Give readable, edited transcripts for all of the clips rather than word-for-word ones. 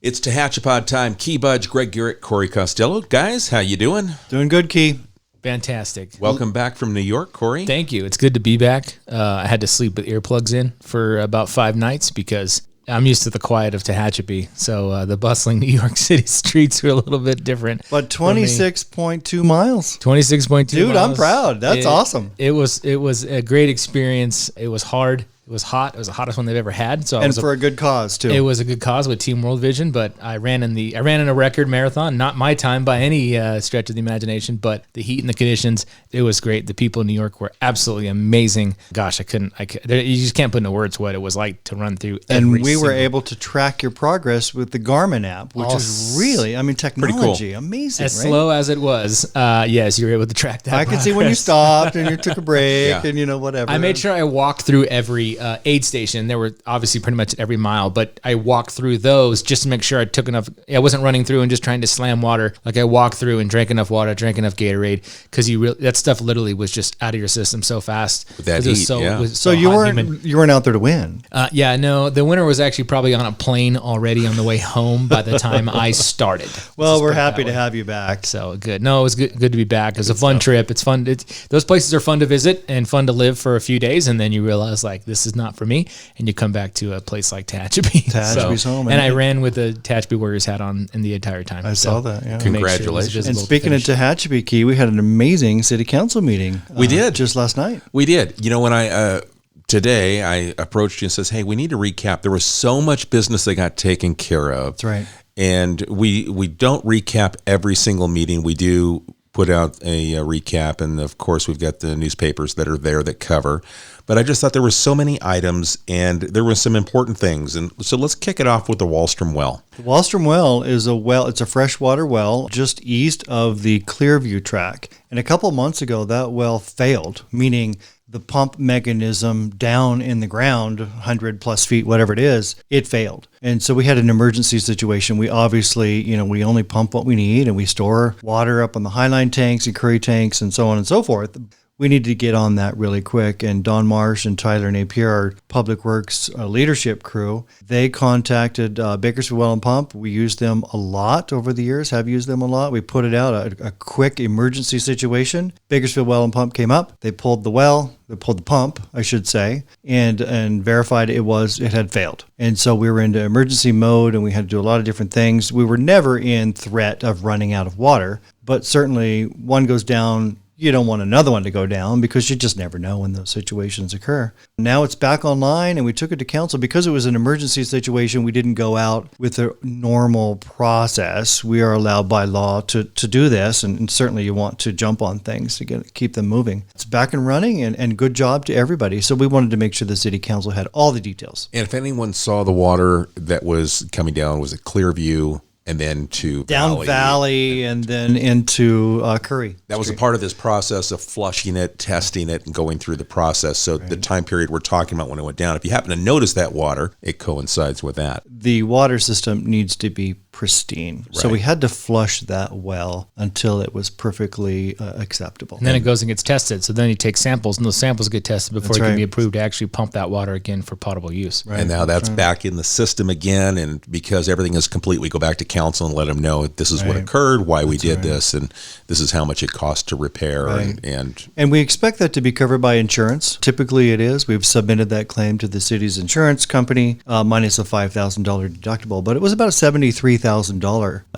It's Tehachapi time. Key Budge, Greg Garrett, Corey Costello. Guys, how you doing? Doing good, Key. Fantastic. Welcome back from New York, Corey. Thank you. It's good to be back. I had to sleep with earplugs in for about 5 nights because I'm used to the quiet of Tehachapi. So the bustling New York City streets were a little bit different. But 26.2 miles. 26.2 miles. Dude, I'm proud. That's awesome. It was a great experience. It was hard. It was hot. It was the hottest one they've ever had. So and for a good cause too. It was a good cause with Team World Vision, but I ran in a record marathon, not my time by any stretch of the imagination, but the heat and the conditions, it was great. The people in New York were absolutely amazing. Gosh, you just can't put into words what it was like to run through. And we were able to track your progress with the Garmin app, which is really, technology, cool. amazing. As slow as it was, yes, you were able to track that. I could see when you stopped and you took a break and whatever. I made sure I walked through every aid station. There were obviously pretty much every mile, but I walked through those just to make sure I took enough. I wasn't running through and just trying to slam water. Like I walked through and drank enough water, drank enough Gatorade, because that stuff literally was just out of your system so fast. With that heat, So you weren't out there to win. No, the winner was actually probably on a plane already on the way home by the time I started. Well, we're happy to have you back. So good. No, it was good to be back. It was a fun trip. It's fun. Those places are fun to visit and fun to live for a few days, and then you realize like this is not for me, and you come back to a place like Tehachapi. Tehachapi's home. And I ran with the Tehachapi Warriors hat on in the entire time. I saw that, yeah. Congratulations. And speaking of Tehachapi, Key, we had an amazing city council meeting. We did. Just last night. We did. When today I approached you and says, hey, we need to recap. There was so much business that got taken care of. That's right. And we don't recap every single meeting. We do put out a recap, and of course we've got the newspapers that are there that cover. But I just thought there were so many items, and there were some important things. And so let's kick it off with the Wallstrom Well. The Wallstrom Well is it's a freshwater well just east of the Clearview track. And a couple of months ago, that well failed, meaning the pump mechanism down in the ground, 100 plus feet, whatever it is, it failed. And so we had an emergency situation. We obviously, we only pump what we need, and we store water up on the Highline tanks and Curry tanks and so on and so forth. We needed to get on that really quick. And Don Marsh and Tyler Napier, our Public Works leadership crew, they contacted Bakersfield Well and Pump. We used them a lot over the years, have used them a lot. We put it out, a quick emergency situation. Bakersfield Well and Pump came up. They pulled the pump, I should say, and verified it had failed. And so we were into emergency mode, and we had to do a lot of different things. We were never in threat of running out of water, but certainly one goes down, you don't want another one to go down because you just never know when those situations occur. Now it's back online, and we took it to council. Because it was an emergency situation, we didn't go out with a normal process. We are allowed by law to do this, and certainly you want to jump on things to keep them moving. It's back and running, and good job to everybody. So we wanted to make sure the city council had all the details. And if anyone saw the water that was coming down, was it Clearview? And then to down Valley and then into Curry. That was a part of this process of flushing it, testing it, and going through the process. So the time period we're talking about when it went down, if you happen to notice that water, it coincides with that. The water system needs to be pristine. Right. So we had to flush that well until it was perfectly acceptable. And then it goes and gets tested. So then you take samples, and those samples get tested before it can be approved to actually pump that water again for potable use. Right. And now that's back in the system again. And because everything is complete, we go back to council and let them know this is what occurred, why we did this, and this is how much it costs to repair. And we expect that to be covered by insurance. Typically it is. We've submitted that claim to the city's insurance company, minus a $5,000 deductible. But it was about a $73,000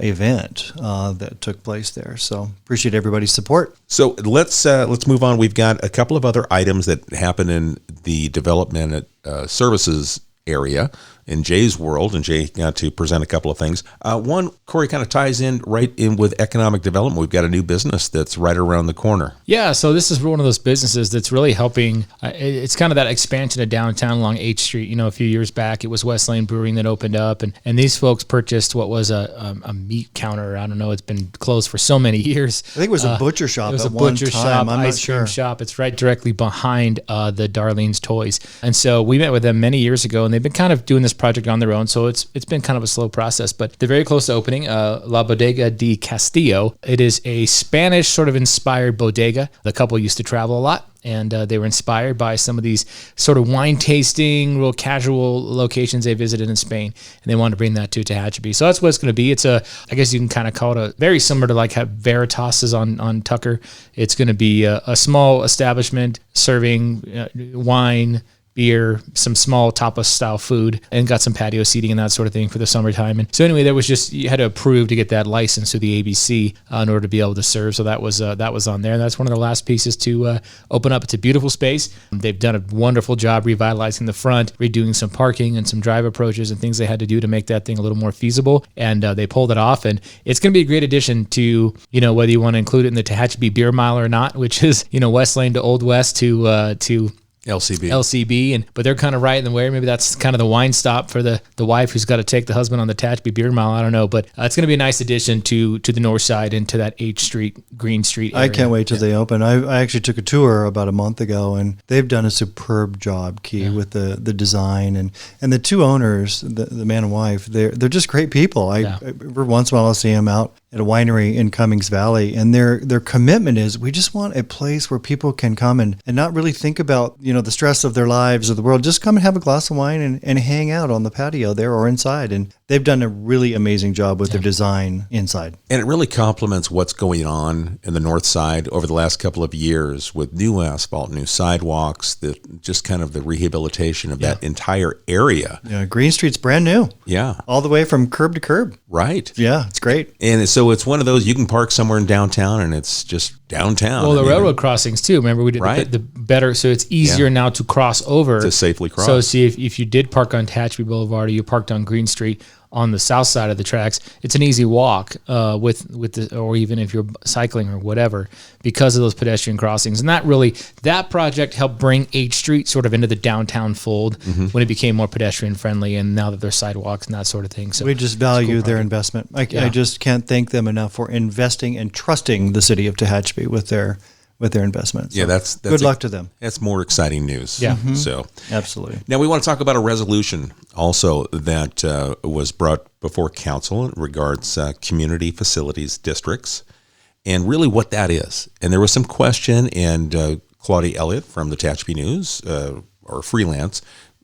event that took place there. So appreciate everybody's support. So let's move on. We've got a couple of other items that happen in the development services area in Jay's world, and Jay got to present a couple of things. One, Corey, kind of ties in right in with economic development. We've got a new business that's right around the corner. Yeah, so this is one of those businesses that's really helping. It's kind of that expansion of downtown along H Street. You know, a few years back, it was West Lane Brewing that opened up, and these folks purchased what was a meat counter. I don't know, it's been closed for so many years. I think it was a butcher shop. It was at a butcher one time. shop, I'm ice cream shop. It's right directly behind the Darlene's Toys. And so we met with them many years ago, and they've been kind of doing this project on their own, so it's been kind of a slow process. But they're very close to opening. La Bodega de Castillo. It is a Spanish sort of inspired bodega. The couple used to travel a lot, and they were inspired by some of these sort of wine tasting, real casual locations they visited in Spain, and they wanted to bring that to Tehachapi. So that's what it's going to be. It's I guess you can kind of call it very similar to like how Veritas is on Tucker. It's going to be a small establishment serving wine, beer, some small tapas style food, and got some patio seating and that sort of thing for the summertime. And so anyway, there was just, you had to approve to get that license through the ABC in order to be able to serve. So that was on there. And that's one of the last pieces to open up. It's a beautiful space. They've done a wonderful job revitalizing the front, redoing some parking and some drive approaches and things they had to do to make that thing a little more feasible. And they pulled it off. And it's going to be a great addition to, whether you want to include it in the Tehachapi Beer Mile or not, which is, West Lane to Old West to LCB, but they're kind of right in the way. Maybe that's kind of the wine stop for the wife who's got to take the husband on the Tehachapi Beer Mile. I don't know, but it's going to be a nice addition to the north side and to that H Street, Green Street area. I can't wait till they open. I actually took a tour about a month ago, and they've done a superb job, Key, with the design and the two owners, the man and wife. They're just great people. Every once in a while I'll see them out at a winery in Cummings Valley, and their commitment is, we just want a place where people can come and not really think about the stress of their lives or the world. Just come and have a glass of wine and hang out on the patio there or inside. And they've done a really amazing job with their design inside. And it really complements what's going on in the north side over the last couple of years with new asphalt, new sidewalks, just kind of the rehabilitation of that entire area. Yeah, Green Street's brand new. Yeah. All the way from curb to curb. Right. Yeah, it's great. And so it's one of those, you can park somewhere in downtown and it's just downtown. Well, the railroad crossings too. Remember, we did the better, so it's easier now to cross over. To safely cross. So see, if you did park on Tehachapi Boulevard or you parked on Green Street on the south side of the tracks, it's an easy walk or even if you're cycling or whatever, because of those pedestrian crossings. And that project helped bring H Street sort of into the downtown fold when it became more pedestrian friendly, and now that there's sidewalks and that sort of thing. So we just value their investment. I just can't thank them enough for investing and trusting the city of Tehachapi with their investments. So that's good luck to them. That's more exciting news. Yeah. So absolutely. Now we want to talk about a resolution also that was brought before council in regards community facilities districts and really what that is. And there was some question, and Claudia Elliott from the Tehachapi News, or freelance,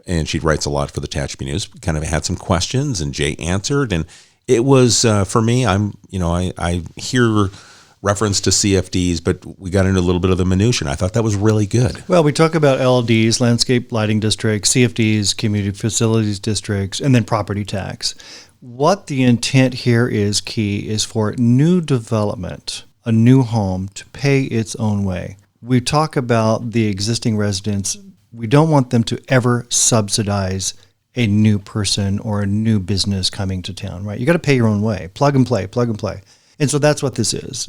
and she writes a lot for the Tehachapi News, kind of had some questions, and Jay answered. And it was, for me, I hear reference to CFDs, but we got into a little bit of the minutia. I thought that was really good. Well, we talk about LLDs, landscape lighting districts, CFDs, community facilities districts, and then property tax. What the intent here is, Key, is for new development, a new home, to pay its own way. We talk about the existing residents. We don't want them to ever subsidize a new person or a new business coming to town, right? You got to pay your own way. Plug and play. And so that's what this is.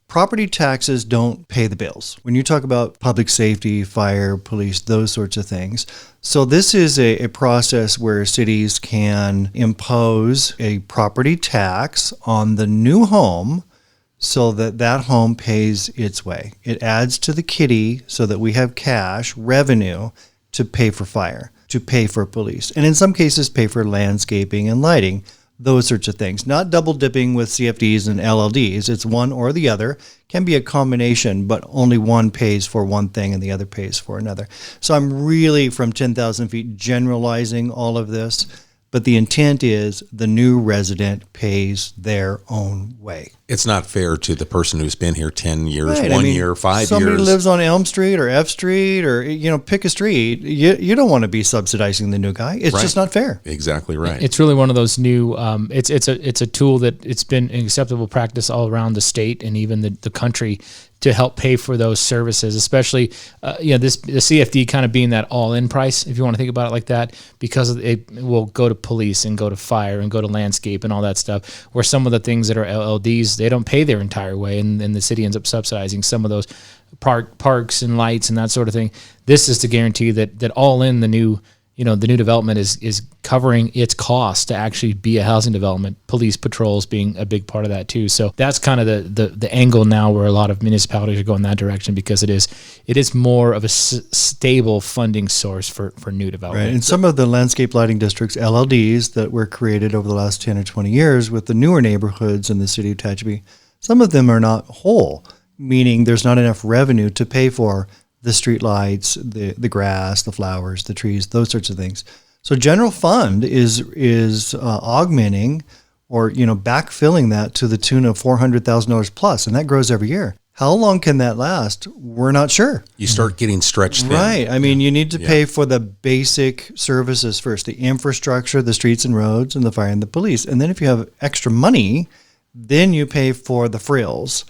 Property taxes don't pay the bills. When you talk about public safety, fire, police, those sorts of things. So this is a process where cities can impose a property tax on the new home so that home pays its way. It adds to the kitty so that we have cash, revenue, to pay for fire, to pay for police, and in some cases pay for landscaping and lighting. Those sorts of things. Not double dipping with CFDs and LLDs. It's one or the other. Can be a combination, but only one pays for one thing and the other pays for another. So I'm really, from 10,000 feet, generalizing all of this. But the intent is the new resident pays their own way. It's not fair to the person who's been here 10 years, right. 1 year, 5 years. Somebody lives on Elm Street or F Street or, pick a street. You don't want to be subsidizing the new guy. It's just not fair. Exactly right. It's really one of those new, it's a tool that it's been an acceptable practice all around the state and even the country to help pay for those services, especially, the CFD kind of being that all-in price, if you want to think about it like that, because it will go to police and go to fire and go to landscape and all that stuff, where some of the things that are LLDs, they don't pay their entire way, and the city ends up subsidizing some of those parks and lights and that sort of thing. This is to guarantee that all in the new the new development is covering its cost to actually be a housing development, police patrols being a big part of that too. So that's kind of the angle now where a lot of municipalities are going that direction, because it is more of a stable funding source for new development. Right. And some of the landscape lighting districts, LLDs, that were created over the last 10 or 20 years with the newer neighborhoods in the city of Tehachapi, some of them are not whole, meaning there's not enough revenue to pay for the street lights, the grass, the flowers, the trees, those sorts of things. So general fund is augmenting or backfilling that to the tune of $400,000 plus, and that grows every year. How long can that last? We're not sure. You start getting stretched thin. Right. I mean, you need to pay for the basic services first, the infrastructure, the streets and roads, and the fire and the police. And then if you have extra money, then you pay for the frills.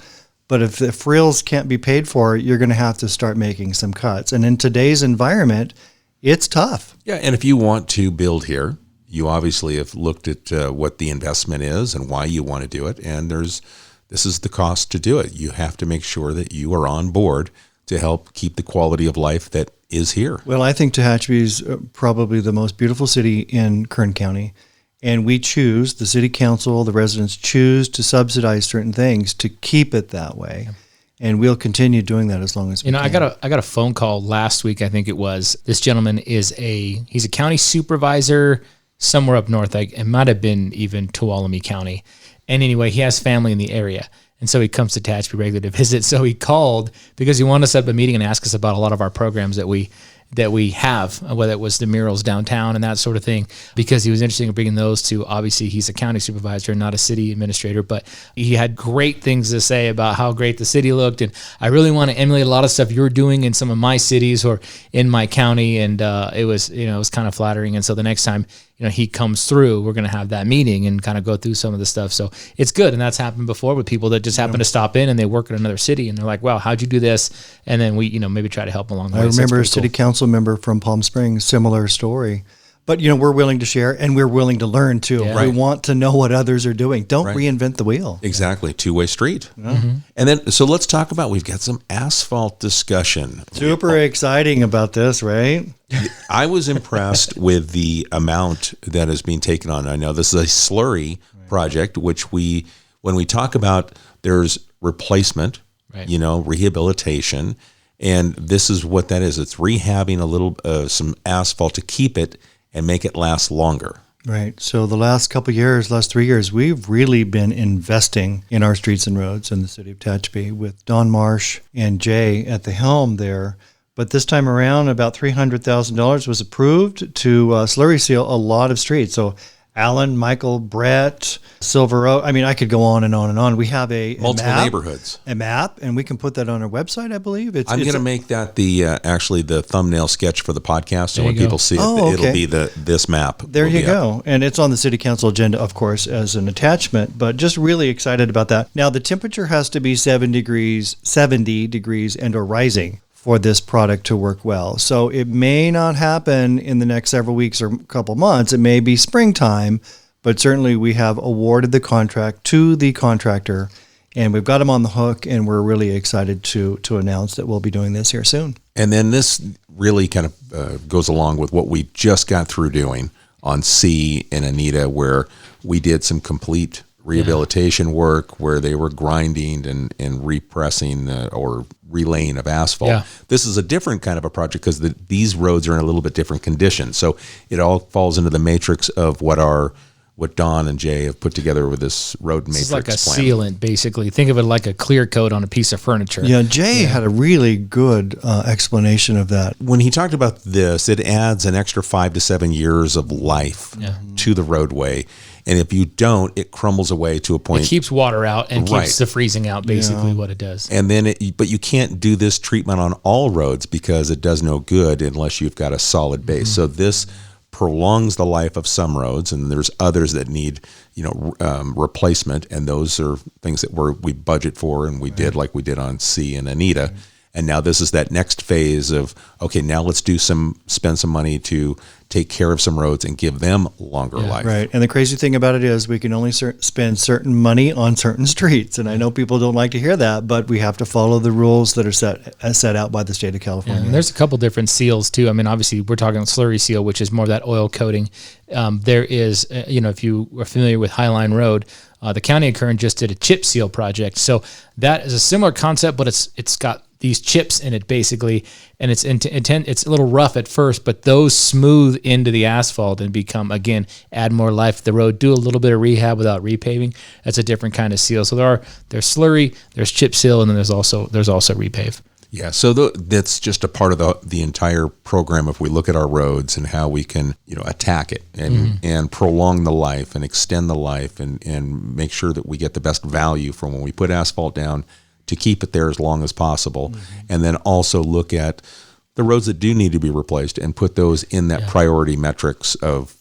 But if the frills can't be paid for, you're going to have to start making some cuts. And in today's environment, it's tough. Yeah, and if you want to build here, you obviously have looked at what the investment is and why you want to do it. And this is the cost to do it. You have to make sure that you are on board to help keep the quality of life that is here. Well, I think Tehachapi is probably the most beautiful city in Kern County. And we choose, the city council, the residents choose to subsidize certain things to keep it that way. And we'll continue doing that as long as we can. I got a phone call last week, I think it was. This gentleman he's a county supervisor somewhere up north. It might have been even Tuolumne County. And anyway, he has family in the area. And so he comes to Tehachapi regularly to visit. So he called because he wanted to set up a meeting and ask us about a lot of our programs that we have, whether it was the murals downtown and that sort of thing, because he was interested in bringing those to, obviously he's a county supervisor, not a city administrator, but he had great things to say about how great the city looked. And I really want to emulate a lot of stuff you're doing in some of my cities or in my county. And it was kind of flattering. And so the next time, he comes through, we're going to have that meeting and kind of go through some of the stuff. So it's good. And that's happened before with people that just happen to stop in and they work in another city and they're like, wow, how'd you do this? And then we, maybe try to help along the way. I remember a city council member from Palm Springs, similar story. But, we're willing to share and we're willing to learn too. Yeah. We want to know what others are doing. Don't reinvent the wheel. Exactly. Two-way street. Mm-hmm. And then, so let's talk about, we've got some asphalt discussion. Super exciting about this, right? I was impressed with the amount that is being taken on. I know this is a slurry project, which when we talk about, there's replacement, rehabilitation, and this is what that is. It's rehabbing a little, some asphalt to keep it and make it last longer. Right. So the last 3 years, we've really been investing in our streets and roads in the city of Tehachapi with Don Marsh and Jay at the helm there. But this time around, about $300,000 was approved to slurry seal a lot of streets. So Allen, Michael, Brett, Silver Oak. I mean, I could go on and on and on. We have multiple neighborhoods, a map, and we can put that on our website, I believe. I'm going to make that the thumbnail sketch for the podcast. So when people see it, it'll be this map. There you go. And it's on the city council agenda, of course, as an attachment, but just really excited about that. Now, the temperature has to be 70 degrees and or rising for this product to work well. So it may not happen in the next several weeks or couple months. It may be springtime, but certainly we have awarded the contract to the contractor and we've got them on the hook, and we're really excited to announce that we'll be doing this here soon. And then this really kind of goes along with what we just got through doing on C and Anita, where we did some complete rehabilitation work where they were grinding and repressing or relaying of asphalt. Yeah. This is a different kind of a project because these roads are in a little bit different condition. So it all falls into the matrix of what Don and Jay have put together with this road matrix plan. It's like a sealant, basically. Think of it like a clear coat on a piece of furniture. Yeah, Jay had a really good explanation of that. When he talked about this, it adds an extra 5 to 7 years of life to the roadway. And if you don't, it crumbles away to a point. It keeps water out and keeps the freezing out, basically what it does. And then, but you can't do this treatment on all roads because it does no good unless you've got a solid base. So this prolongs the life of some roads, and there's others that need, replacement. And those are things that we budget for, and we did like we did on C and Anita. And now this is that next phase of, okay, now let's spend some money to take care of some roads and give them longer life. Right. And the crazy thing about it is we can only spend certain money on certain streets. And I know people don't like to hear that, but we have to follow the rules that are set out by the state of California. And there's a couple different seals too. I mean, obviously we're talking slurry seal, which is more of that oil coating. There is, if you are familiar with Highline Road, the county of Kern just did a chip seal project. So that is a similar concept, but it's got these chips in it basically, and it's a little rough at first, but those smooth into the asphalt and become, again, add more life to the road, do a little bit of rehab without repaving. That's a different kind of seal. So there's slurry, there's chip seal, and then there's also repave. Yeah, so that's just a part of the entire program. If we look at our roads and how we can, attack it and prolong the life and extend the life and make sure that we get the best value from when we put asphalt down to keep it there as long as possible, and then also look at the roads that do need to be replaced and put those in that priority metrics of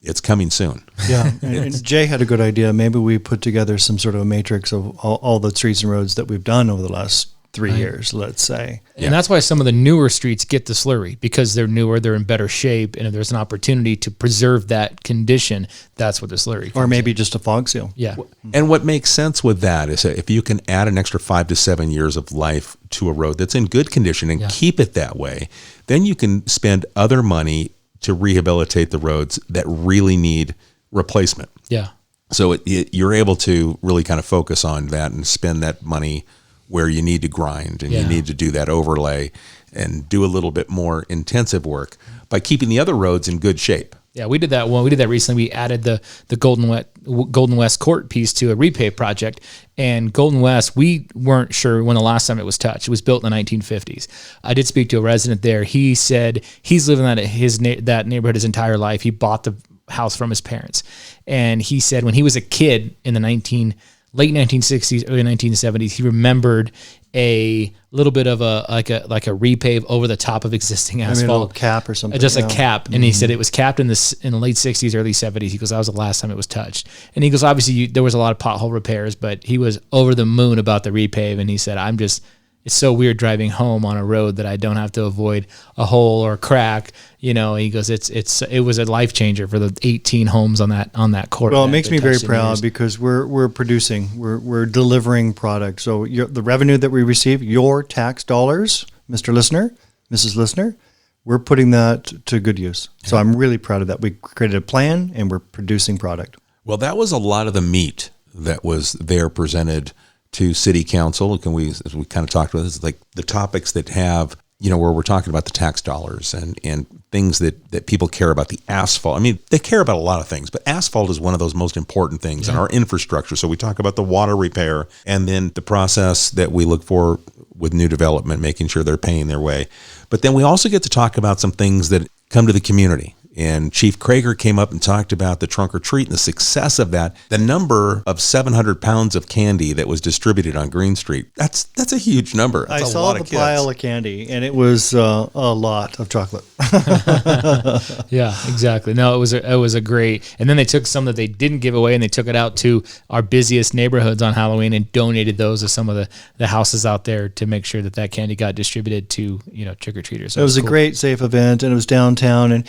it's coming soon. Yeah, and Jay had a good idea. Maybe we put together some sort of a matrix of all the streets and roads that we've done over the last 3 years, let's say. And that's why some of the newer streets get the slurry, because they're newer, they're in better shape, and if there's an opportunity to preserve that condition, that's what the slurry comes Or maybe just a fog seal. Yeah. And what makes sense with that is that if you can add an extra 5 to 7 years of life to a road that's in good condition and keep it that way, then you can spend other money to rehabilitate the roads that really need replacement. Yeah. So you're able to really kind of focus on that and spend that money where you need to grind and you need to do that overlay and do a little bit more intensive work by keeping the other roads in good shape. Yeah, we did that one. We did that recently. We added the Golden West Court piece to a repave project. And Golden West, we weren't sure when the last time it was touched. It was built in the 1950s. I did speak to a resident there. He said he's lived in that neighborhood his entire life. He bought the house from his parents. And he said when he was a kid in the late 1960s, early 1970s, he remembered a little bit of a repave over the top of existing asphalt. Maybe a little cap or something. Just a cap. And he said it was capped in the late 60s, early 70s. He goes, that was the last time it was touched. And he goes, obviously there was a lot of pothole repairs, but he was over the moon about the repave. And he said, it's so weird driving home on a road that I don't have to avoid a hole or a crack. He goes, it was a life changer for the 18 homes on that court. Well, it makes me very proud because we're producing, we're delivering product. So the revenue that we receive, your tax dollars, Mr. Listener, Mrs. Listener, we're putting that to good use. So I'm really proud of that. We created a plan and we're producing product. Well, that was a lot of the meat that was there presented to City Council. As we kind of talked about this, like the topics that have, where we're talking about the tax dollars and things that people care about, the asphalt. I mean, they care about a lot of things, but asphalt is one of those most important things in our infrastructure. So we talk about the water repair and then the process that we look for with new development, making sure they're paying their way. But then we also get to talk about some things that come to the community. And Chief Krager came up and talked about the trunk or treat and the success of that. The number of 700 pounds of candy that was distributed on Green Street, that's a huge number. That's I saw the pile of candy, and it was a lot of chocolate. Yeah, exactly. No, it was a great. And then they took some that they didn't give away, and they took it out to our busiest neighborhoods on Halloween and donated those to some of the houses out there to make sure that candy got distributed to trick or treaters. So it was cool. A great, safe event, and it was downtown, and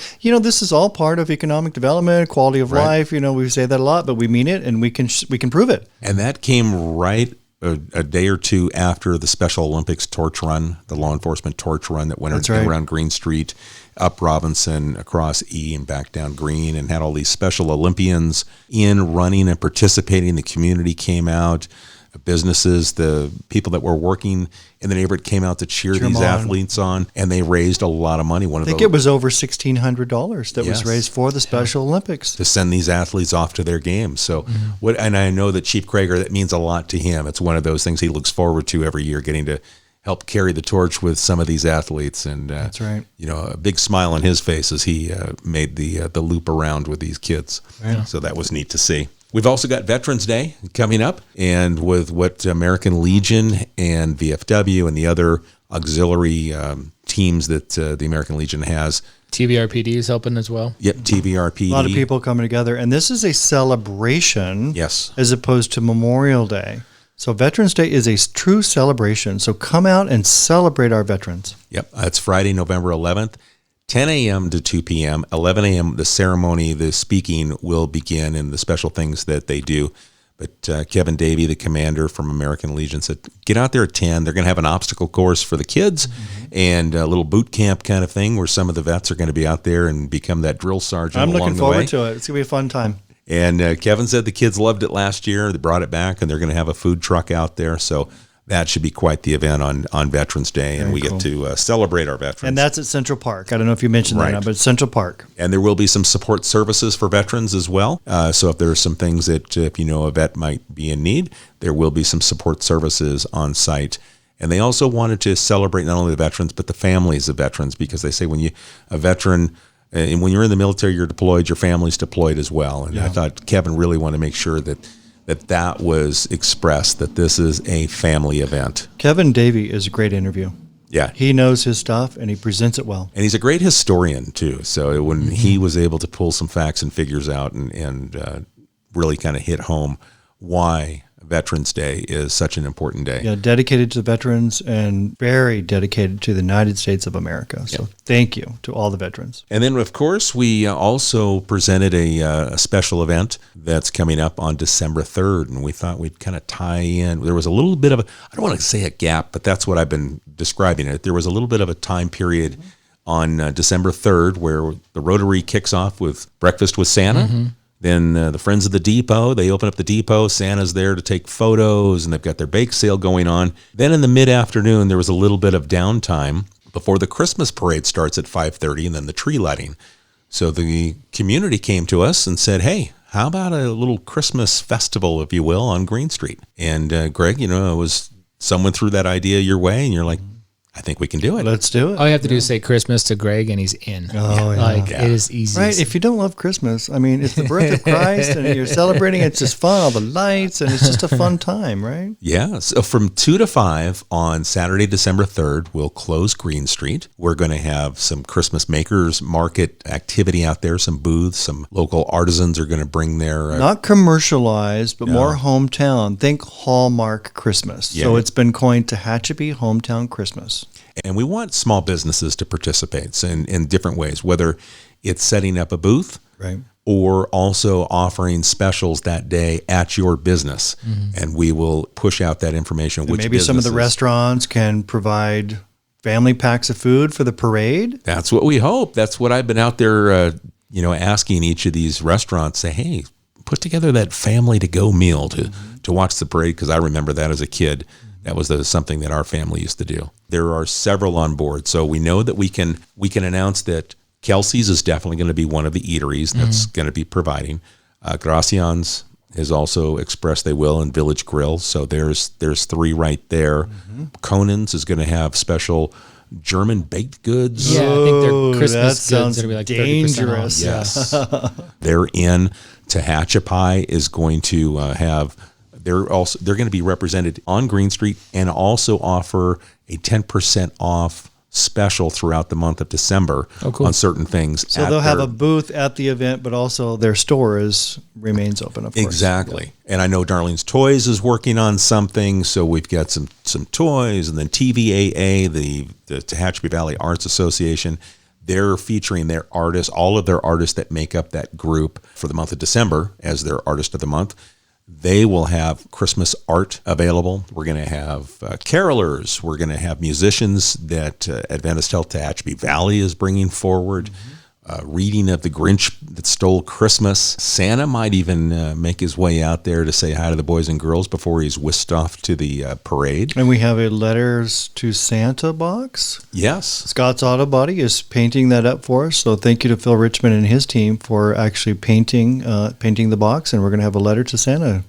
this is all part of economic development, quality of life. We say that a lot, but we mean it, and we can prove it. And that came right a day or two after the Special Olympics torch run, the law enforcement torch run that went around Green Street, up Robinson, across E, and back down Green, and had all these Special Olympians in running and participating. The community came out. Businesses, the people that were working in the neighborhood came out to cheer these athletes on, and they raised a lot of money. I think it was over $1,600 that was raised for the Special Olympics to send these athletes off to their games. So, and I know that Chief Krager, that means a lot to him. It's one of those things he looks forward to every year, getting to help carry the torch with some of these athletes. And that's right. A big smile on his face as he made the loop around with these kids. Yeah. So that was neat to see. We've also got Veterans Day coming up, and with what American Legion and VFW and the other auxiliary teams that the American Legion has. TVRPD is helping as well. Yep, TVRPD. A lot of people coming together, and this is a celebration, yes, as opposed to Memorial Day. So Veterans Day is a true celebration. So come out and celebrate our veterans. Yep, it's Friday, November 11th, 10 a.m. to 2 p.m., 11 a.m. The ceremony, the speaking will begin, and the special things that they do. But Kevin Davey, the commander from American Legion, said, get out there at 10. They're going to have an obstacle course for the kids and a little boot camp kind of thing where some of the vets are going to be out there and become that drill sergeant I'm along looking the way. forward to it. It's going to be a fun time. And Kevin said the kids loved it last year. They brought it back, and they're going to have a food truck out there. So that should be quite the event on Veterans Day, and we get to celebrate our veterans. And that's at Central Park. I don't know if you mentioned that, but it's Central Park. And there will be some support services for veterans as well. So if there are some things that, if you know a vet might be in need, there will be some support services on site. And they also wanted to celebrate not only the veterans, but the families of veterans, because they say when a veteran, and when you're in the military, you're deployed, your family's deployed as well. And I thought Kevin really wanted to make sure that was expressed, that this is a family event. Kevin Davey is a great interview. Yeah. He knows his stuff, and he presents it well. And he's a great historian, too. So when he was able to pull some facts and figures out and really kind of hit home why Veterans Day is such an important day. Yeah, dedicated to the veterans and very dedicated to the United States of America. So thank you to all the veterans. And then, of course, we also presented a special event that's coming up on December 3rd, and we thought we'd kind of tie in. There was a little bit of I don't want to say a gap, but that's what I've been describing it. There was a little bit of a time period on December 3rd where the Rotary kicks off with Breakfast with Santa. Then the Friends of the Depot, they open up the depot. Santa's there to take photos, and they've got their bake sale going on. Then in the mid-afternoon, there was a little bit of downtime before the Christmas parade starts at 5:30, and then the tree lighting. So the community came to us and said, hey, how about a little Christmas festival, if you will, on Green Street? And Greg, it was someone threw that idea your way, and you're like, I think we can do it. Let's do it. All you have to do is say Christmas to Greg, and he's in. It is easy. Right. If you don't love Christmas, I mean, it's the birth of Christ, and you're celebrating. It's just fun, all the lights, and it's just a fun time, right? Yeah. So from 2 to 5 on Saturday, December 3rd, we'll close Green Street. We're going to have some Christmas makers market activity out there, some booths, some local artisans are going to bring their... Not commercialized, but more hometown. Think Hallmark Christmas. Yeah. So it's been coined Tehachapi Hometown Christmas. And we want small businesses to participate in different ways, whether it's setting up a booth or also offering specials that day at your business. And we will push out that information. And maybe some of the restaurants can provide family packs of food for the parade. That's what we hope. That's what I've been out there, asking each of these restaurants, say, hey, put together that family to-go meal to watch the parade, because I remember that as a kid. That was something that our family used to do. There are several on board, so we know that we can announce that Kelsey's is definitely going to be one of the eateries that's going to be providing. Gracian's has also expressed they will, and Village Grill. So there's 3 right there. Conan's is going to have special German baked goods. Yeah, I think they're Christmas that goods. It'll be like dangerous. 30% off. Yes, they're in. Tehachapi is going to have. They're going to be represented on Green Street and also offer a 10% off special throughout the month of December on certain things. So they'll have a booth at the event, but also their store remains open, of course. Exactly. And I know Darlene's Toys is working on something, so we've got some toys, and then TVAA, the Tehachapi Valley Arts Association. They're featuring their artists, all of their artists that make up that group for the month of December as their artist of the month. They will have Christmas art available. We're going to have carolers. We're going to have musicians that Adventist Health Tehachapi Valley is bringing forward. Reading of The Grinch That Stole Christmas. Santa might even make his way out there to say hi to the boys and girls before he's whisked off to the parade. And we have a Letters to Santa box. Yes. Scott's Auto Body is painting that up for us. So thank you to Phil Richmond and his team for actually painting the box. And we're going to have a letter to Santa.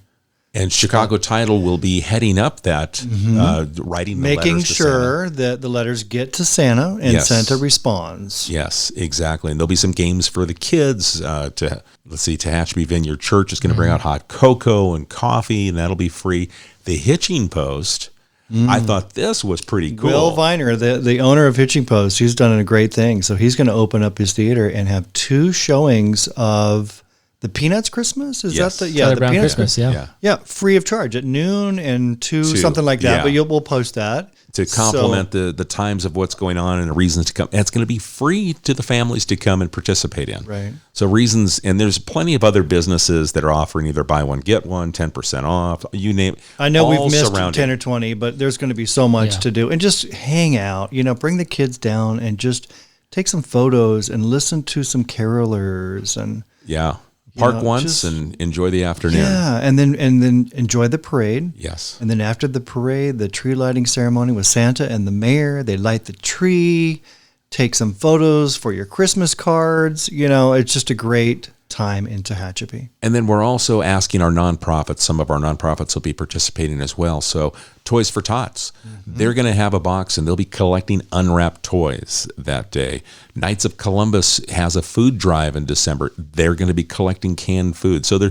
And Chicago Title will be heading up that, writing the making letters to sure Santa. that the letters get to Santa and Santa responds. Yes, exactly. And there'll be some games for the kids. Tehachapi Vineyard Church is going to bring out hot cocoa and coffee, and that'll be free. The Hitching Post, I thought this was pretty cool. Will Viner, the owner of Hitching Post, he's done a great thing. So he's going to open up his theater and have 2 showings of the Peanuts Christmas? Is Yes. that the Charlie the Brown Peanuts Christmas, yeah. Yeah, free of charge at noon and 2, something like that. yeah. But we'll post that. To complement the times of what's going on and the reasons to come. And it's going to be free to the families to come and participate in. Right. So reasons, and there's plenty of other businesses that are offering either buy one, get one, 10% off, you name it. I know we've all missed surrounding. 10 or 20, but there's going to be so much Yeah. to do. And just hang out, bring the kids down and just take some photos and listen to some carolers and Yeah. Park once just- and enjoy the afternoon. yeah, and then enjoy the parade. Yes. And then after the parade, the tree lighting ceremony with Santa and the mayor, they light the tree, take some photos for your Christmas cards. It's just a great time in Tehachapi. And then we're also asking our nonprofits, some of our nonprofits will be participating as well. So Toys for Tots, they're going to have a box and they'll be collecting unwrapped toys that day. Knights of Columbus has a food drive in December. They're going to be collecting canned food. So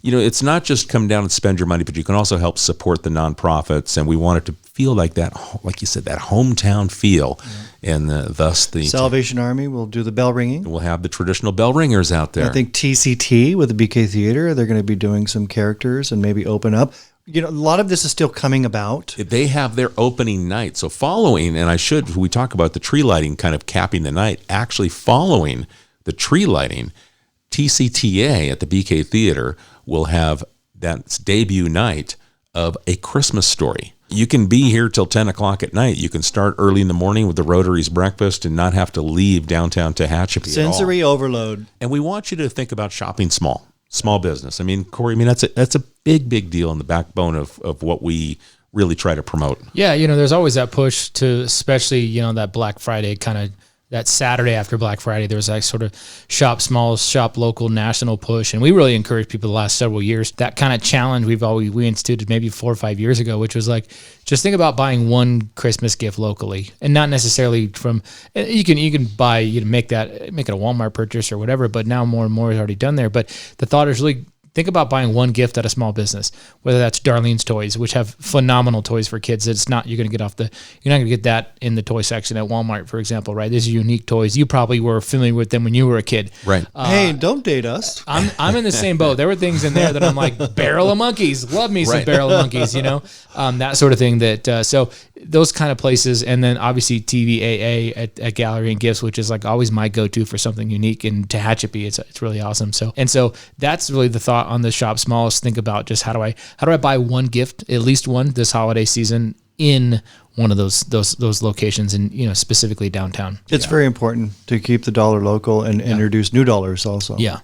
it's not just come down and spend your money, but you can also help support the nonprofits. And we want it to feel like that, like you said, that hometown feel. And thus the Salvation Army will do the bell ringing. we'll have the traditional bell ringers out there. I think TCT with the BK Theater, they're going to be doing some characters and maybe open up. A lot of this is still coming about. They have their opening night. So following, and we talk about the tree lighting kind of capping the night, actually following the tree lighting, TCTA at the BK Theater will have that debut night of A Christmas Story. You can be here till 10 o'clock at night. You can start early in the morning with the Rotary's breakfast and not have to leave downtown Tehachapi at all. Sensory overload. And we want you to think about shopping small business. I mean, Corey, that's a big deal in the backbone of what we really try to promote. Yeah, there's always that push to, especially, that Black Friday kind of, that Saturday after Black Friday, there was that sort of shop small, shop local national push. And we really encouraged people the last several years. That kind of challenge we instituted maybe 4 or 5 years ago, which was like, just think about buying one Christmas gift locally and not necessarily from, you can buy, make it a Walmart purchase or whatever, but now more and more is already done there. But the thought is really, think about buying one gift at a small business, whether that's Darlene's Toys, which have phenomenal toys for kids. You're not going to get that in the toy section at Walmart, for example, right? These are unique toys. You probably were familiar with them when you were a kid. Right. Hey, don't date us. I'm in the same boat. There were things in there that I'm like, barrel of monkeys. Love me some barrel of monkeys, that sort of thing. So those kind of places. And then obviously TVAA at Gallery and Gifts, which is like always my go-to for something unique in Tehachapi. It's really awesome. So that's really the thought on the shop smallest. Think about just how do I buy one gift, at least one this holiday season in one of those locations and specifically downtown. It's very important to keep the dollar local and introduce new dollars also. Yeah.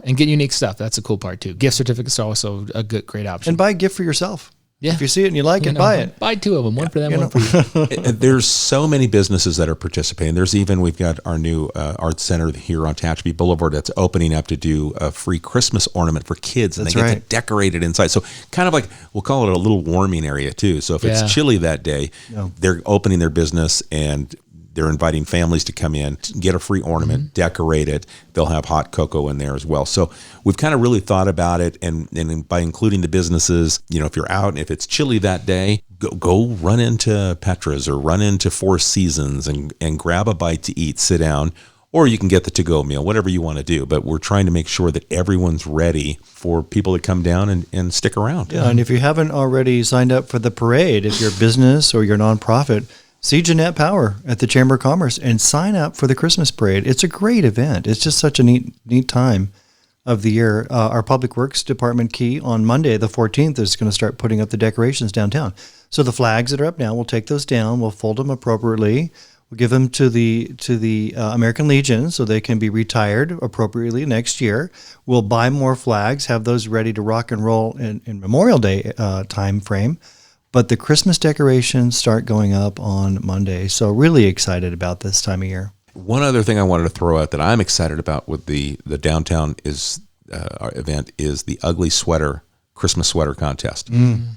And get unique stuff. That's a cool part too. Gift certificates are also a great option. And buy a gift for yourself. Yeah. If you see it and you like it, buy it. Buy 2 of them, one for them, one for you. There's so many businesses that are participating. We've got our new arts center here on Tehachapi Boulevard that's opening up to do a free Christmas ornament for kids, and That's they get to right. decorate it inside. So kind of like, we'll call it a little warming area too. So if it's chilly that day, they're opening their business and they're inviting families to come in, get a free ornament, decorate it. They'll have hot cocoa in there as well. So we've kind of really thought about it, and by including the businesses, if you're out and if it's chilly that day, go run into Petra's or run into Four Seasons and grab a bite to eat, sit down, or you can get the to-go meal, whatever you want to do. But we're trying to make sure that everyone's ready for people to come down and stick around. Yeah, and if you haven't already signed up for the parade, if you're a business or you're a nonprofit, see Jeanette Power at the Chamber of Commerce and sign up for the Christmas parade. It's a great event. It's just such a neat time of the year. Our Public Works Department key on Monday, the 14th, is going to start putting up the decorations downtown. So the flags that are up now, we'll take those down. We'll fold them appropriately. We'll give them to the American Legion so they can be retired appropriately next year. We'll buy more flags, have those ready to rock and roll in Memorial Day time frame. But the Christmas decorations start going up on Monday. So really excited about this time of year. One other thing I wanted to throw out that I'm excited about with the downtown event is the ugly sweater, Christmas sweater contest.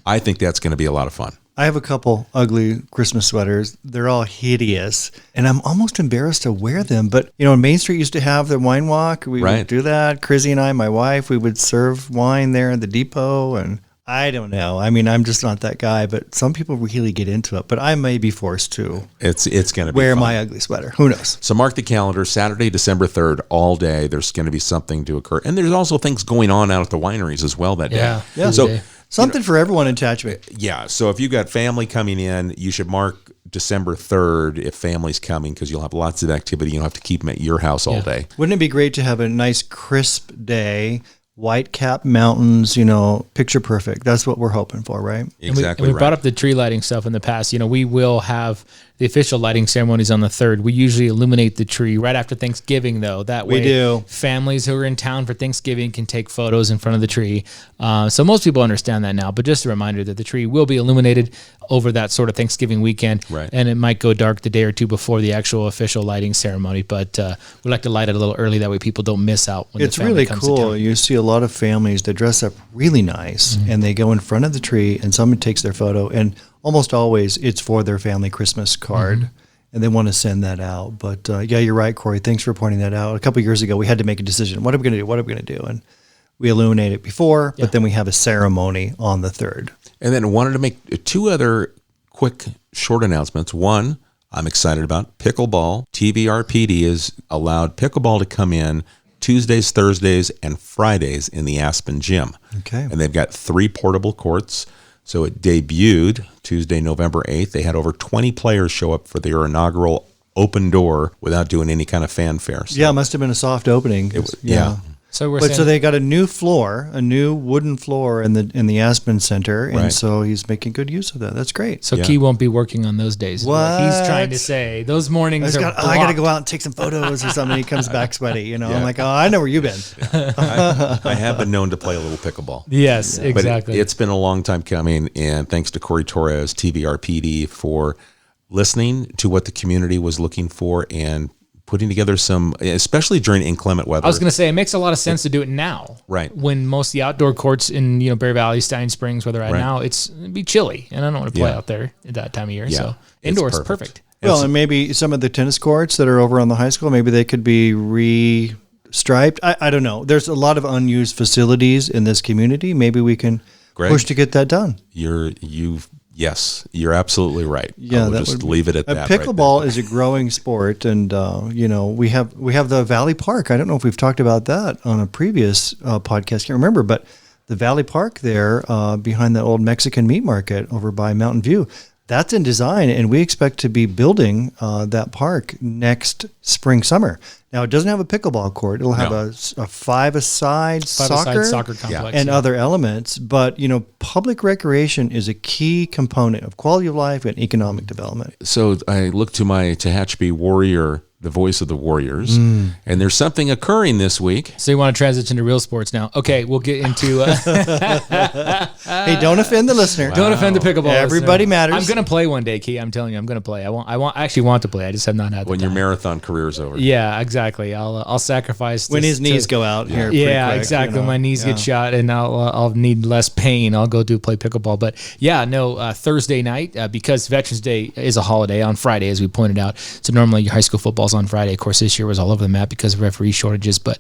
I think that's going to be a lot of fun. I have a couple ugly Christmas sweaters. They're all hideous, and I'm almost embarrassed to wear them. But, Main Street used to have the wine walk. We would do that. Chrissy and I, my wife, we would serve wine there at the depot, and I don't know. I mean, I'm just not that guy, but some people really get into it. But I may be forced to It's going to be wear fun. my ugly sweater. Who knows? So mark the calendar, Saturday, December 3rd, all day. There's going to be something to occur. And there's also things going on out at the wineries as well that day. Yeah. So, Something for everyone in Tehachapi. yeah. So if you've got family coming in, you should mark December 3rd if family's coming, because you'll have lots of activity. You don't have to keep them at your house all day. Wouldn't it be great to have a nice crisp day, white cap mountains, picture perfect. That's what we're hoping for, right? Exactly. And we brought up the tree lighting stuff in the past. We will have the official lighting ceremonies on the 3rd. We usually illuminate the tree right after Thanksgiving, though. That way, We do. families who are in town for Thanksgiving can take photos in front of the tree. So most people understand that now, but just a reminder that the tree will be illuminated over that sort of Thanksgiving weekend. Right. And it might go dark the day or two before the actual official lighting ceremony, but we like to light it a little early. That way people don't miss out when It's the family really comes to cool. town. You see a lot of families that dress up really nice and they go in front of the tree and someone takes their photo, and almost always it's for their family Christmas card. And they want to send that out. But yeah, you're right, Corey. Thanks for pointing that out. A couple of years ago, we had to make a decision. What are we going to do? What are we going to do? And we illuminate it before, but then we have a ceremony on the 3rd. And then wanted to make 2 other quick, short announcements. One, I'm excited about pickleball. TVRPD has allowed pickleball to come in Tuesdays, Thursdays, and Fridays in the Aspen Gym. Okay. And they've got 3 portable courts. So it debuted Tuesday, November 8th. They had over 20 players show up for their inaugural open door without doing any kind of fanfare. So Yeah, it must have been a soft opening. yeah. So we're But saying, so they got a new floor, a new wooden floor in the Aspen Center, and Right. so he's making good use of that. That's great. so Yeah. Key won't be working on those days. is what he's What? trying to say. Those mornings I are got to go blocked. out and take some photos or something. He comes back sweaty. I'm like, oh, I know where you've been. I have been known to play a little pickleball. Yes, But exactly. it's been a long time coming, and thanks to Corey Torres, TVRPD, for listening to what the community was looking for and putting together some, especially during inclement weather. I was going to say, it makes a lot of sense to do it now. Right. When most of the outdoor courts in, Bear Valley, Stein Springs, where they're at Right. now, it'd be chilly. And I don't want to play Yeah. out there at that time of year. Yeah, So it's indoors, perfect. perfect. Well, and maybe some of the tennis courts that are over on the high school, maybe they could be re-striped. I don't know. There's a lot of unused facilities in this community. Maybe we can Greg? push to get that done. Yes, you're absolutely right. Yeah, I will that just would be- leave it at that. right Pickleball there. is a growing sport, and we have the Valley Park. I don't know if we've talked about that on a previous podcast. Can't remember, but the Valley Park there behind the old Mexican meat market over by Mountain View. That's in design, and we expect to be building that park next spring, summer. Now, it doesn't have a pickleball court. It'll have a five-a-side Five-a-side soccer, soccer complex. and yeah. other elements. But, public recreation is a key component of quality of life and economic development. So I look to my Tehachapi Warrior, the voice of the Warriors, and there's something occurring this week. So you want to transition to real sports now? Okay, we'll get into. Hey, don't offend the listener. Don't offend the pickleball. Everybody listener. matters. I'm gonna play one day, Key. I'm telling you, I'm gonna play. I actually want to play. I just have not had the When time. your marathon career is over. Yeah, exactly. I'll sacrifice When his knees to- go out here. pretty Yeah, quick, exactly. When my knees get shot and I'll need less pain, I'll go play pickleball. But yeah, no, Thursday night, because Veterans Day is a holiday on Friday, as we pointed out. So normally your high school football's on Friday. Of course, this year was all over the map because of referee shortages. But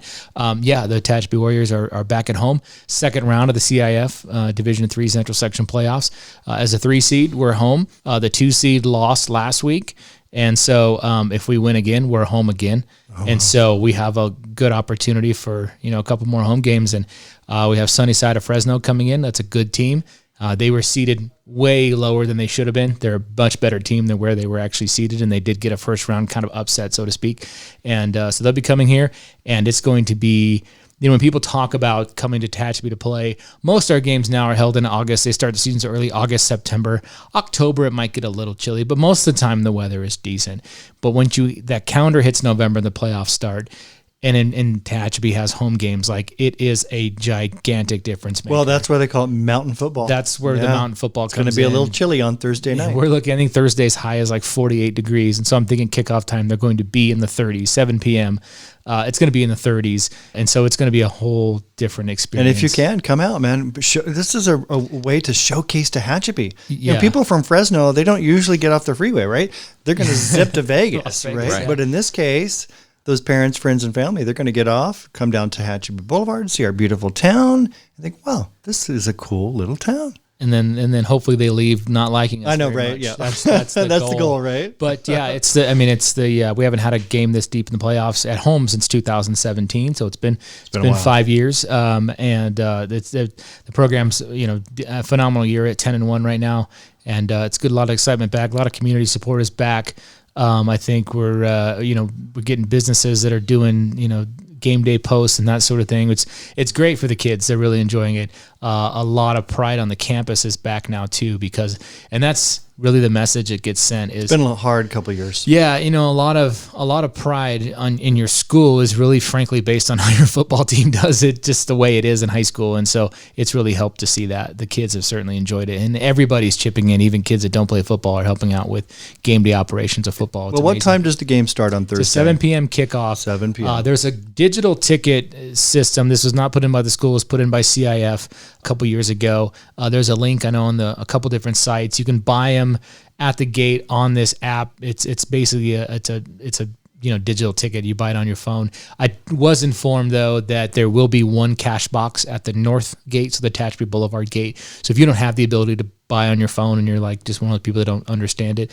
yeah, the Tehachapi Warriors are back at home. Second round of the CIF Division III Central Section playoffs. As a 3 seed, we're home. The 2 seed lost last week. And so if we win again, we're home again. And so we have a good opportunity for, a couple more home games. And we have Sunnyside of Fresno coming in. That's a good team. They were seated way lower than they should have been. They're a much better team than where they were actually seated, and they did get a first round kind of upset, so to speak. And so they'll be coming here, and it's going to be, when people talk about coming to Tehachapi to play, most of our games now are held in August. They start the season so early, August, September. October, it might get a little chilly, but most of the time the weather is decent. But once that calendar hits November and the playoffs start, and in Tehachapi has home games, like it is a gigantic difference maker. Well, that's why they call it mountain football. That's where the mountain football It's comes in. going to be a little chilly on Thursday night. We're looking, I think Thursday's high is like 48 degrees. And so I'm thinking kickoff time, they're going to be in the 30s, 7 p.m. It's going to be in the 30s. And so it's going to be a whole different And experience. if you can, come out, man. This is a way to showcase Tehachapi. Yeah. People from Fresno, they don't usually get off the freeway, right? They're going to zip to Vegas, Las right? Vegas, yeah. But in this case, those parents, friends, and family, they're going to get off, come down to Tehachapi Boulevard, see our beautiful town, and think, wow, this is a cool little town. And then hopefully they leave not liking us. I know, very right? much. Yeah, That's that's the goal, right? But yeah, we haven't had a game this deep in the playoffs at home since 2017, so it's been 5 years. The program's a phenomenal year at 10-1 right now, and it's good. A lot of excitement back, a lot of community support is back. I think we're getting businesses that are doing game day posts and that sort of thing. It's great for the kids. They're really enjoying it. A lot of pride on the campus is back now too, and that's really the message that gets sent. It's been a hard couple of years. Yeah, a lot of pride in your school is really, frankly, based on how your football team does it, just the way it is in high school, and so it's really helped to see that. The kids have certainly enjoyed it, and everybody's chipping in. Even kids that don't play football are helping out with game day operations of football. It's what amazing. time does the game start on Thursday? It's a 7 p.m. kickoff. 7 p.m. There's a digital ticket system. This was not put in by the school. It was put in by CIF a couple years ago. There's a link, I know, on a couple different sites. You can buy them at the gate on this app. It's basically a digital ticket. You buy it on your phone. I was informed though that there will be one cash box at the north gate, so the Tehachapi Boulevard gate. So if you don't have the ability to buy on your phone and you're like just one of the people that don't understand it,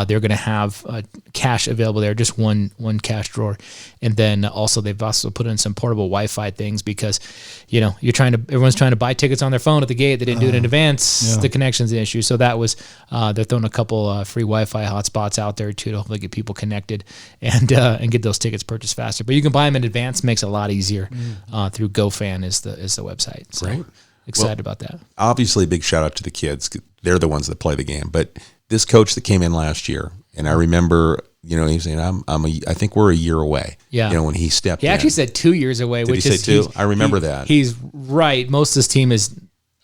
they're going to have cash available there, just one cash drawer. And then also they've also put in some portable Wi-Fi things because everyone's trying to buy tickets on their phone at the gate. They didn't do it in advance. Yeah. The connection's the issue. So that was they're throwing a couple free Wi-Fi hotspots out there too to hopefully get people connected and get those tickets purchased faster. But you can buy them in advance. Makes it a lot easier through GoFan is the website. So right. Excited about that. Obviously, big shout out to the kids. They're the ones that play the game. But this coach that came in last year, and I remember, he was saying, I think we're a year away. Yeah. When he stepped in. He actually said 2 years away. Did he say two? I remember that. He's right. Most of this team is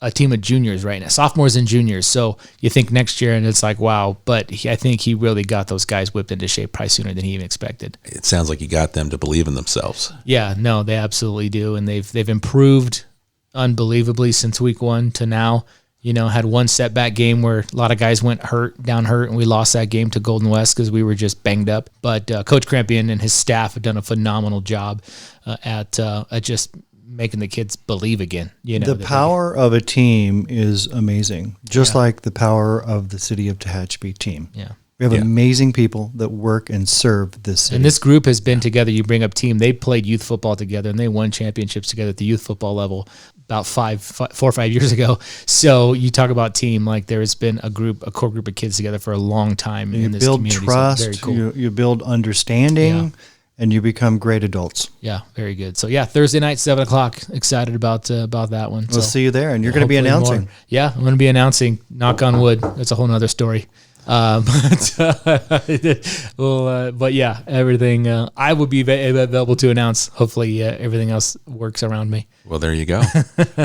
a team of juniors right now, sophomores and juniors. So you think next year, and it's like, wow. But I think he really got those guys whipped into shape probably sooner than he even expected. It sounds like he got them to believe in themselves. Yeah, no, they absolutely do. And they've improved unbelievably since week one to now. Had one setback game where a lot of guys went down hurt, and we lost that game to Golden West because we were just banged up. But Coach Crampian and his staff have done a phenomenal job at just making the kids believe again. The power of a team is amazing, just like the power of the City of Tehachapi team. Yeah. We have amazing people that work and serve this city. And this group has been together. You bring up team. They played youth football together, and they won championships together at the youth football level about 4 or 5 years ago. So you talk about team, like there has been a core group of kids together for a long time in this community. You build trust, so very cool. you build understanding, and you become great adults. Yeah, very good. So Thursday night, 7:00. Excited about that one. We'll see you there, and you're going to be announcing. More. Yeah, I'm going to be announcing. Knock on wood. That's a whole nother story. Everything I will be available to announce. Hopefully everything else works around me. Well, there you go.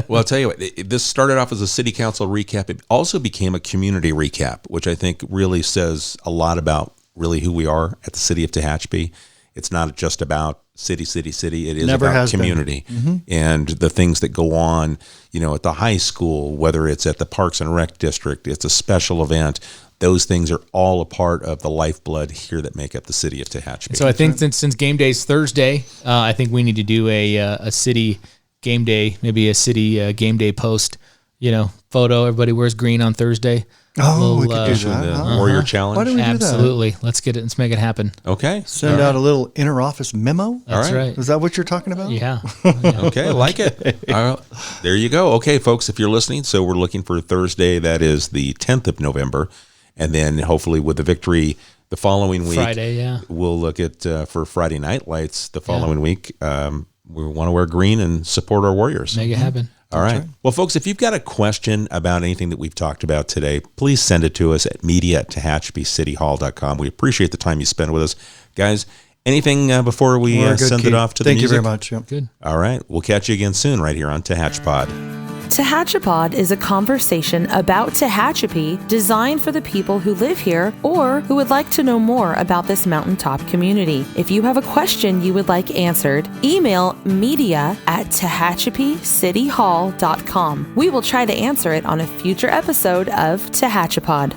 Well, I'll tell you what, this started off as a city council recap. It also became a community recap, which I think really says a lot about really who we are at the city of Tehachapi. It's not just about city. It is about community and the things that go on, at the high school, whether it's at the Parks and Rec District, it's a special event. Those things are all a part of the lifeblood here that make up the city of Tehachapi. So I think since game day's Thursday, I think we need to do a city game day, maybe a city game day post, photo. Everybody wears green on Thursday. Oh, we could do that. The Warrior Challenge. Why don't we do that? Absolutely. Let's get it. Let's make it happen. Okay. Send out a little inter-office memo. That's right. Is that what you're talking about? Yeah. Okay, I like it. There you go. Okay, folks, if you're listening, so we're looking for Thursday. That is the 10th of November. And then hopefully with the victory the following week. Friday, we'll look at for Friday night lights the following week. We want to wear green and support our Warriors. Make it happen. All right. Well, folks, if you've got a question about anything that we've talked about today, please send it to us at media@TehachapiCityHall.com. We appreciate the time you spend with us. Guys, anything before we send it off to the music? Thank you very much. Yep. Good. All right. We'll catch you again soon right here on Tehachapod. Tehachapod is a conversation about Tehachapi designed for the people who live here or who would like to know more about this mountaintop community. If you have a question you would like answered, email media@TehachapiCityHall.com. We will try to answer it on a future episode of Tehachapod.